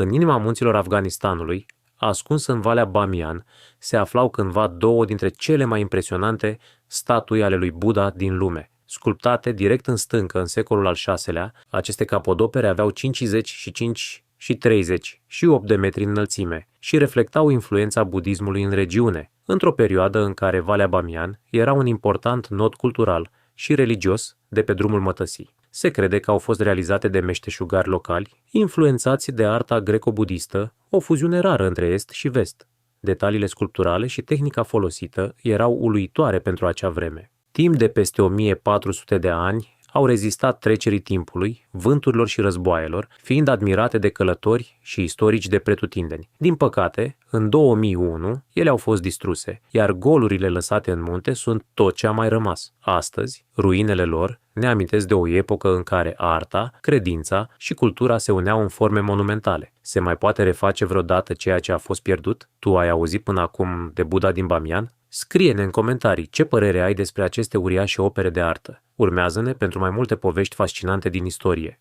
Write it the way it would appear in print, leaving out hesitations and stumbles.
În inima munților Afganistanului, ascuns în Valea Bamian, se aflau cândva două dintre cele mai impresionante statui ale lui Buddha din lume. Sculptate direct în stâncă în secolul al VI-lea, aceste capodopere aveau 50 și 5 și 30 și 8 de metri înălțime și reflectau influența budismului în regiune, într-o perioadă în care Valea Bamian era un important nod cultural și religios de pe drumul mătăsii. Se crede că au fost realizate de meșteșugari locali, influențați de arta greco-budistă, o fuziune rară între est și vest. Detaliile sculpturale și tehnica folosită erau uluitoare pentru acea vreme. Timp de peste 1400 de ani, au rezistat trecerii timpului, vânturilor și războaielor, fiind admirate de călători și istorici de pretutindeni. Din păcate, în 2001, ele au fost distruse, iar golurile lăsate în munte sunt tot ce a mai rămas. Astăzi, ruinele lor ne amintesc de o epocă în care arta, credința și cultura se uneau în forme monumentale. Se mai poate reface vreodată ceea ce a fost pierdut? Tu ai auzit până acum de Buddha din Bamian? Scrie-ne în comentarii ce părere ai despre aceste uriașe opere de artă. Urmează-ne pentru mai multe povești fascinante din istorie.